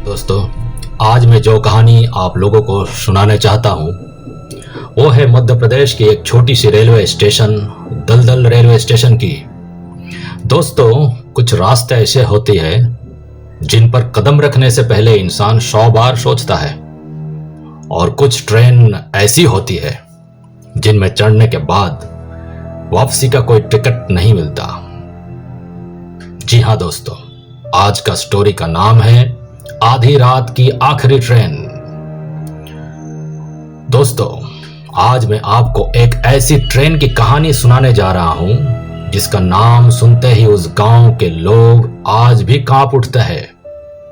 दोस्तों, आज मैं जो कहानी आप लोगों को सुनाने चाहता हूँ वो है मध्य प्रदेश की एक छोटी सी रेलवे स्टेशन दलदल रेलवे स्टेशन की। दोस्तों, कुछ रास्ते ऐसे होते हैं जिन पर कदम रखने से पहले इंसान 100 बार सोचता है, और कुछ ट्रेन ऐसी होती है जिनमें चढ़ने के बाद वापसी का कोई टिकट नहीं मिलता। जी हाँ दोस्तों, आज का स्टोरी का नाम है आधी रात की आखिरी ट्रेन। दोस्तों, आज मैं आपको एक ऐसी ट्रेन की कहानी सुनाने जा रहा हूं जिसका नाम सुनते ही उस गांव के लोग आज भी कांप उठते हैं।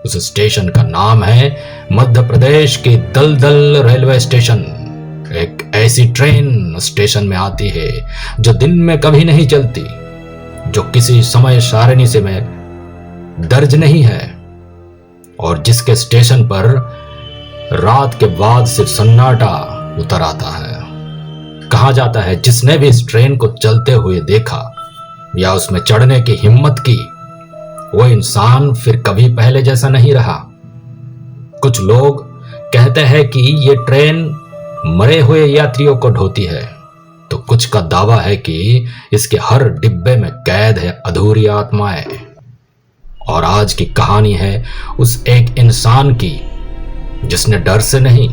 उस स्टेशन का नाम है मध्य प्रदेश की दलदल रेलवे स्टेशन। एक ऐसी ट्रेन स्टेशन में आती है जो दिन में कभी नहीं चलती, जो किसी समय सारणी से में दर्ज नहीं है, और जिसके स्टेशन पर रात के बाद सिर्फ सन्नाटा उतर आता है। कहा जाता है जिसने भी इस ट्रेन को चलते हुए देखा या उसमें चढ़ने की हिम्मत की, वो इंसान फिर कभी पहले जैसा नहीं रहा। कुछ लोग कहते हैं कि ये ट्रेन मरे हुए यात्रियों को ढोती है, तो कुछ का दावा है कि इसके हर डिब्बे में कैद है अधूरी आत्माएं। और आज की कहानी है उस एक इंसान की जिसने डर से नहीं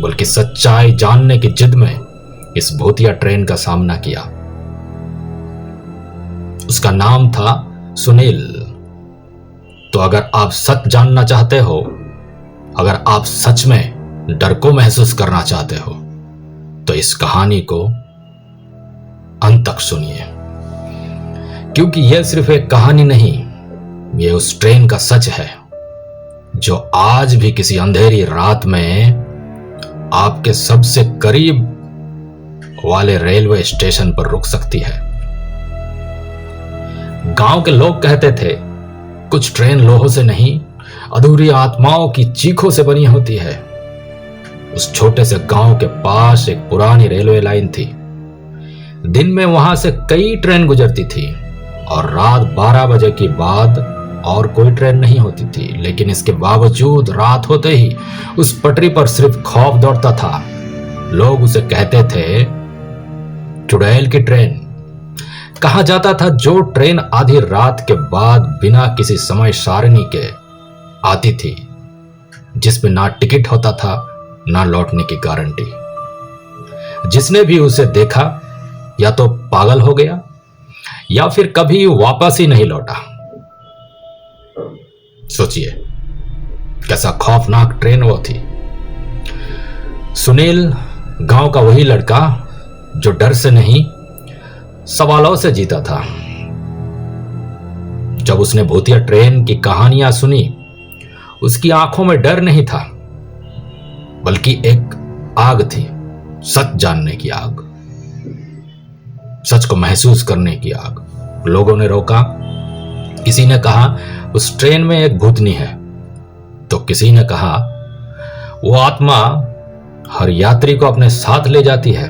बल्कि सच्चाई जानने की जिद में इस भूतिया ट्रेन का सामना किया। उसका नाम था सुनील। तो अगर आप सच जानना चाहते हो, अगर आप सच में डर को महसूस करना चाहते हो, तो इस कहानी को अंत तक सुनिए, क्योंकि यह सिर्फ एक कहानी नहीं, ये उस ट्रेन का सच है जो आज भी किसी अंधेरी रात में आपके सबसे करीब वाले रेलवे स्टेशन पर रुक सकती है। गांव के लोग कहते थे कुछ ट्रेन लोहों से नहीं, अधूरी आत्माओं की चीखों से बनी होती है। उस छोटे से गांव के पास एक पुरानी रेलवे लाइन थी। दिन में वहां से कई ट्रेन गुजरती थी और रात 12 बजे के बाद और कोई ट्रेन नहीं होती थी, लेकिन इसके बावजूद रात होते ही उस पटरी पर सिर्फ खौफ दौड़ता था। लोग उसे कहते थे चुड़ैल की ट्रेन। कहा जाता था जो ट्रेन आधी रात के बाद बिना किसी समय सारणी के आती थी, जिसमें ना टिकट होता था ना लौटने की गारंटी। जिसने भी उसे देखा या तो पागल हो गया या फिर कभी वापस ही नहीं लौटा। सोचिए कैसा खौफनाक ट्रेन वो थी। सुनील गांव का वही लड़का जो डर से नहीं सवालों से जीता था। जब उसने भूतिया ट्रेन की कहानियां सुनी, उसकी आंखों में डर नहीं था बल्कि एक आग थी, सच जानने की आग, सच को महसूस करने की आग। लोगों ने रोका, किसी ने कहा उस ट्रेन में एक भूतनी है, तो किसी ने कहा वो आत्मा हर यात्री को अपने साथ ले जाती है।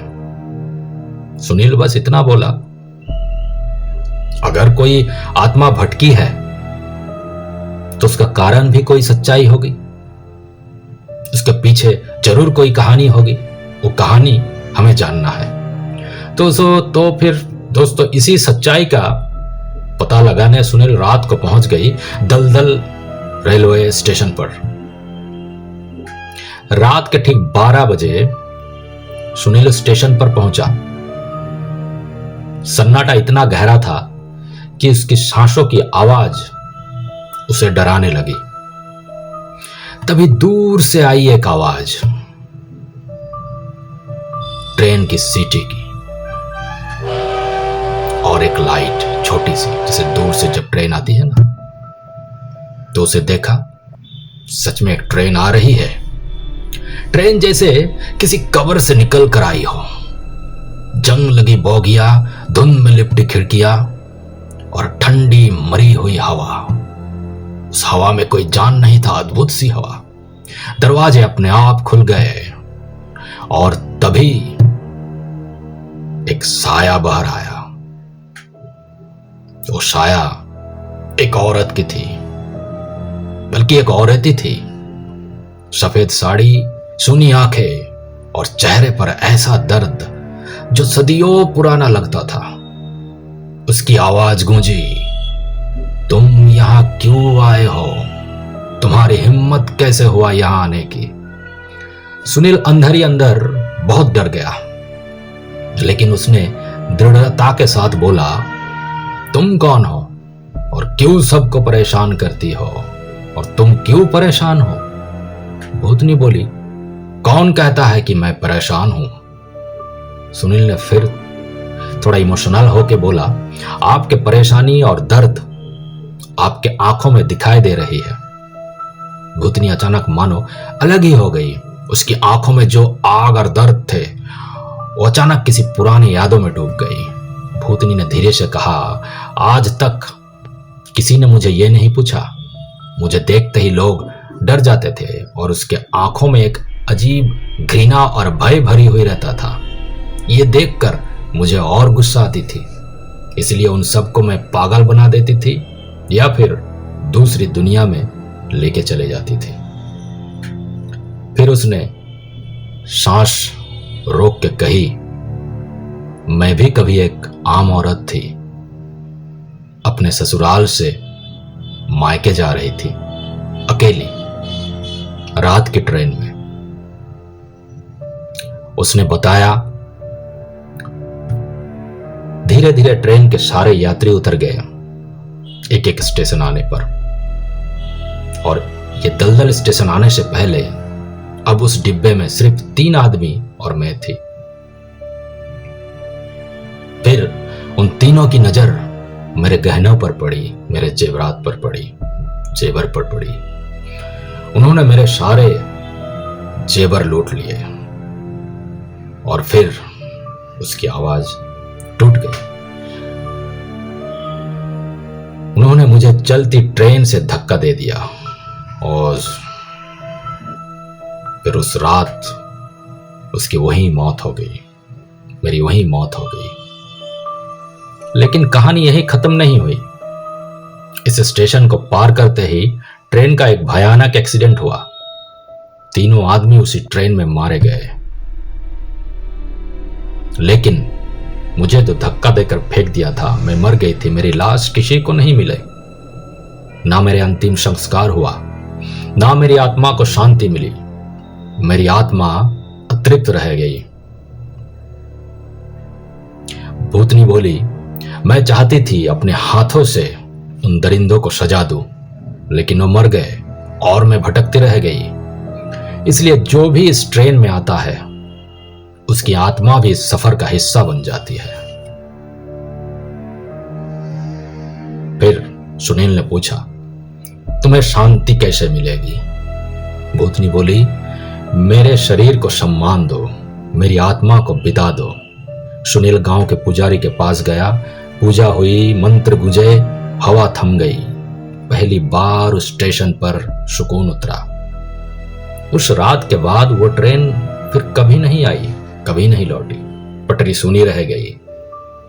सुनील बस इतना बोला, अगर कोई आत्मा भटकी है तो उसका कारण भी कोई सच्चाई होगी, उसके पीछे जरूर कोई कहानी होगी। वो कहानी हमें जानना है। तो फिर दोस्तों, इसी सच्चाई का पता लगाने सुनील रात को पहुंच गई दलदल रेलवे स्टेशन पर। रात के ठीक 12 बजे सुनील स्टेशन पर पहुंचा। सन्नाटा इतना गहरा था कि उसकी सांसों की आवाज उसे डराने लगी। तभी दूर से आई एक आवाज, ट्रेन की सीटी की, और एक लाइट छोटी सी, जिसे दूर से जब ट्रेन आती है ना, तो उसे देखा सच में एक ट्रेन आ रही है। ट्रेन जैसे किसी कब्र से निकल कर आई हो। जंग लगी बोगियां, धुंध में लिपटी खिड़कियां और ठंडी मरी हुई हवा। उस हवा में कोई जान नहीं था, अद्भुत सी हवा। दरवाजे अपने आप खुल गए और तभी एक साया बाहर आया। वो साया एक औरत की थी। बल्कि एक औरत ही थी। सफेद साड़ी, सूनी आंखें और चेहरे पर ऐसा दर्द जो सदियों पुराना लगता था। उसकी आवाज गूंजी, तुम यहां क्यों आए हो? तुम्हारी हिम्मत कैसे हुआ यहां आने की? सुनील अंदर ही अंदर बहुत डर गया, लेकिन उसने दृढ़ता के साथ बोला, तुम कौन हो और क्यों सबको परेशान करती हो? और तुम क्यों परेशान हो? भूतनी बोली, कौन कहता है कि मैं परेशान हूं? सुनील ने फिर थोड़ा इमोशनल होके बोला, आपके परेशानी और दर्द आपके आंखों में दिखाई दे रही है। भूतनी अचानक मानो अलग ही हो गई। उसकी आंखों में जो आग और दर्द थे वो अचानक किसी पुरानी यादों में डूब गई। भूतनी ने धीरे से कहा, आज तक किसी ने मुझे ये नहीं पूछा। मुझे देखते ही लोग डर जाते थे और उसके आंखों में एक अजीब घृणा और भय भरी हुई रहता था। ये देखकर मुझे और गुस्सा आती थी, इसलिए उन सबको मैं पागल बना देती थी या फिर दूसरी दुनिया में लेके चले जाती थी। फिर उसने सांस रोक के कही, मैं भी कभी एक आम औरत थी। अपने ससुराल से मायके जा रही थी, अकेली, रात की ट्रेन में। उसने बताया, धीरे धीरे ट्रेन के सारे यात्री उतर गए एक एक स्टेशन आने पर, और ये दलदल स्टेशन आने से पहले अब उस डिब्बे में सिर्फ 3 आदमी और मैं थी। फिर उन तीनों की नजर मेरे गहनों पर पड़ी, मेरे जेवरात पर पड़ी, जेवर पर पड़ी। उन्होंने मेरे सारे जेवर लूट लिए और फिर उसकी आवाज टूट गई। उन्होंने मुझे चलती ट्रेन से धक्का दे दिया और फिर उस रात उसकी वही मौत हो गई, मेरी वही मौत हो गई। लेकिन कहानी यही खत्म नहीं हुई। इस स्टेशन को पार करते ही ट्रेन का एक भयानक एक्सीडेंट हुआ। 3 आदमी उसी ट्रेन में मारे गए, लेकिन मुझे तो धक्का देकर फेंक दिया था। मैं मर गई थी, मेरी लाश किसी को नहीं मिले। ना मेरे अंतिम संस्कार हुआ, ना मेरी आत्मा को शांति मिली। मेरी आत्मा अतृप्त रह गई। भूतनी बोली, मैं चाहती थी अपने हाथों से उन दरिंदों को सजा दूं, लेकिन वो मर गए और मैं भटकती रह गई। इसलिए जो भी इस ट्रेन में आता है उसकी आत्मा भी इस सफर का हिस्सा बन जाती है। फिर सुनील ने पूछा, तुम्हें शांति कैसे मिलेगी? भूतनी बोली, मेरे शरीर को सम्मान दो, मेरी आत्मा को बिता दो। सुनील गांव के पुजारी के पास गया, पूजा हुई, मंत्र गूंजे, हवा थम गई। पहली बार उस स्टेशन पर सुकून उतरा। उस रात के बाद वो ट्रेन फिर कभी नहीं आई, कभी नहीं लौटी। पटरी सुनी रह गई।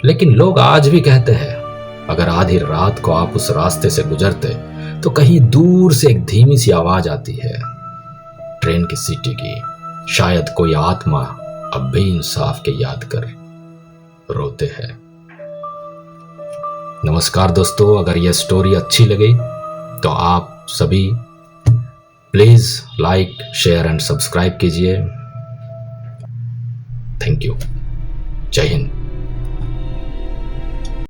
लेकिन लोग आज भी कहते हैं, अगर आधी रात को आप उस रास्ते से गुजरते तो कहीं दूर से एक धीमी सी आवाज आती है, ट्रेन की सीटी की। शायद कोई आत्मा अब भी इंसाफ के याद कर रोते हैं। नमस्कार दोस्तों, अगर यह स्टोरी अच्छी लगी तो आप सभी please like, share and subscribe कीजिए। Thank you. जय हिंद।